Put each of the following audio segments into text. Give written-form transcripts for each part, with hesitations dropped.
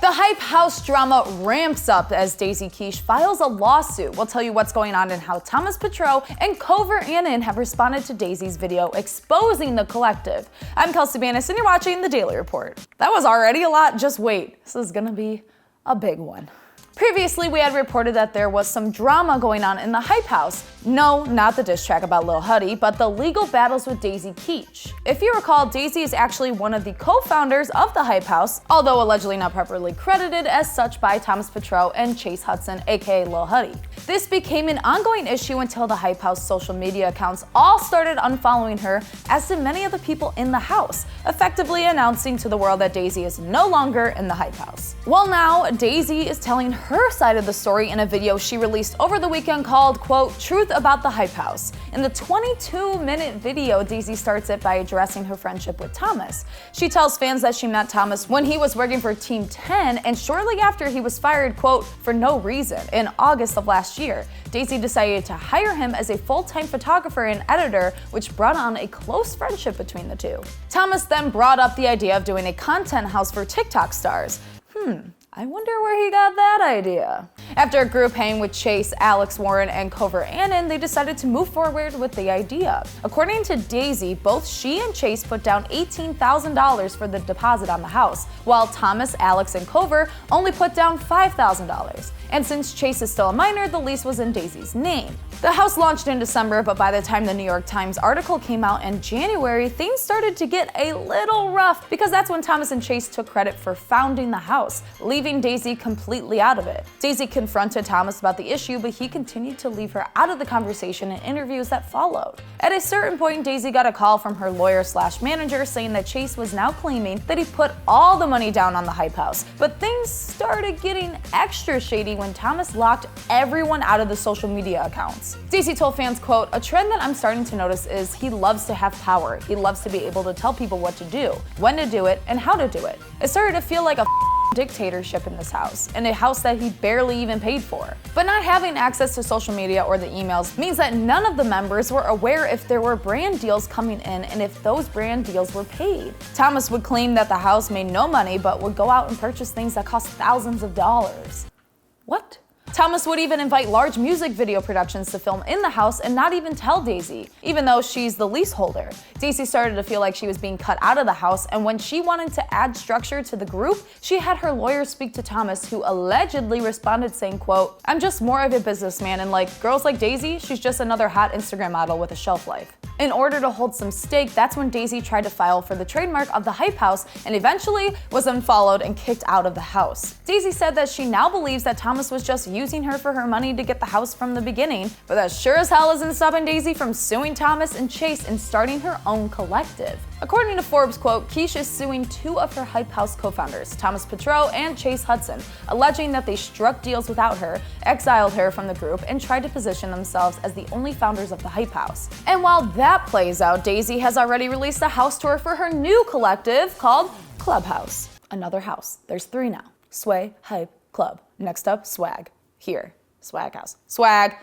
The Hype House drama ramps up as Daisy Keech files a lawsuit. We'll tell you what's going on and how Thomas Petrou and Cover Annan have responded to Daisy's video exposing the collective. I'm Kelsey Banas and you're watching the Daily Report. That was already a lot, just wait. This is gonna be a big one. Previously, we had reported that there was some drama going on in the Hype House. No, not the diss track about Lil Huddy, but the legal battles with Daisy Keech. If you recall, Daisy is actually one of the co-founders of the Hype House, although allegedly not properly credited as such by Thomas Petrou and Chase Hudson, aka Lil Huddy. This became an ongoing issue until the Hype House social media accounts all started unfollowing her, as did many of the people in the house, effectively announcing to the world that Daisy is no longer in the Hype House. Well, now Daisy is telling her side of the story in a video she released over the weekend called, quote, Truth About the Hype House. In the 22-minute video, Daisy starts it by addressing her friendship with Thomas. She tells fans that she met Thomas when he was working for Team 10 and shortly after he was fired, quote, for no reason, in August of last year. Daisy decided to hire him as a full-time photographer and editor, which brought on a close friendship between the two. Thomas then brought up the idea of doing a content house for TikTok stars. I wonder where he got that idea. After a group hang with Chase, Alex Warren, and Cover Annan, they decided to move forward with the idea. According to Daisy, both she and Chase put down $18,000 for the deposit on the house, while Thomas, Alex, and Cover only put down $5,000. And since Chase is still a minor, the lease was in Daisy's name. The house launched in December, but by the time the New York Times article came out in January, things started to get a little rough because that's when Thomas and Chase took credit for founding the house, leaving Daisy completely out of it. Daisy confronted Thomas about the issue, but he continued to leave her out of the conversation in interviews that followed. At a certain point, Daisy got a call from her lawyer/manager saying that Chase was now claiming that he put all the money down on the Hype House, but things started getting extra shady when Thomas locked everyone out of the social media accounts. Daisy told fans, quote, a trend that I'm starting to notice is he loves to have power. He loves to be able to tell people what to do, when to do it, and how to do it. It started to feel like a dictatorship in this house, in a house that he barely even paid for. But not having access to social media or the emails means that none of the members were aware if there were brand deals coming in and if those brand deals were paid. Thomas would claim that the house made no money but would go out and purchase things that cost thousands of dollars. What? Thomas would even invite large music video productions to film in the house and not even tell Daisy, even though she's the leaseholder. Daisy started to feel like she was being cut out of the house, and when she wanted to add structure to the group, she had her lawyer speak to Thomas, who allegedly responded saying, quote, I'm just more of a businessman, and like girls like Daisy, she's just another hot Instagram model with a shelf life. In order to hold some stake, that's when Daisy tried to file for the trademark of the Hype House and eventually was unfollowed and kicked out of the house. Daisy said that she now believes that Thomas was just using her for her money to get the house from the beginning, but that sure as hell isn't stopping Daisy from suing Thomas and Chase and starting her own collective. According to Forbes, quote, Keech is suing two of her Hype House co-founders, Thomas Petrou and Chase Hudson, alleging that they struck deals without her, exiled her from the group, and tried to position themselves as the only founders of the Hype House. And while that plays out, Daisy has already released a house tour for her new collective called Clubhouse. Another house. There's 3 now. Sway, Hype, Club. Next up, Swag. Here. Swag House. Swag.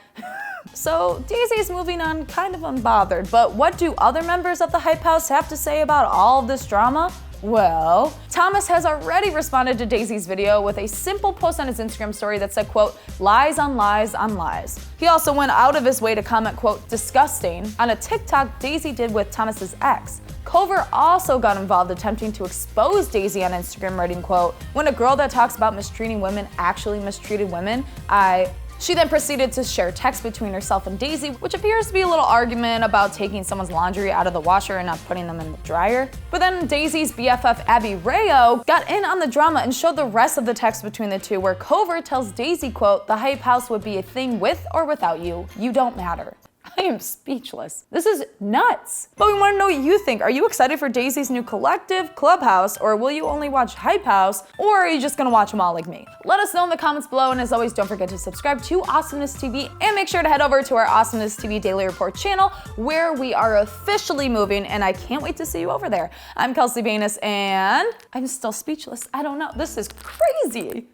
So Daisy's moving on kind of unbothered, but what do other members of the Hype House have to say about all of this drama? Well, Thomas has already responded to Daisy's video with a simple post on his Instagram story that said, quote, lies on lies on lies. He also went out of his way to comment, quote, disgusting, on a TikTok Daisy did with Thomas's ex. Cover also got involved attempting to expose Daisy on Instagram, writing, quote, when a girl that talks about mistreating women actually mistreated women, She then proceeded to share text between herself and Daisy, which appears to be a little argument about taking someone's laundry out of the washer and not putting them in the dryer. But then Daisy's BFF Abby Rayo got in on the drama and showed the rest of the text between the two, where Cover tells Daisy, quote, the Hype House would be a thing with or without you. You don't matter. I am speechless. This is nuts. But we want to know what you think. Are you excited for Daisy's new collective, Clubhouse, or will you only watch Hype House, or are you just gonna watch them all like me? Let us know in the comments below, and as always, don't forget to subscribe to Awesomeness TV, and make sure to head over to our Awesomeness TV Daily Report channel, where we are officially moving, and I can't wait to see you over there. I'm Kelsey Banas, and I'm still speechless. I don't know. This is crazy.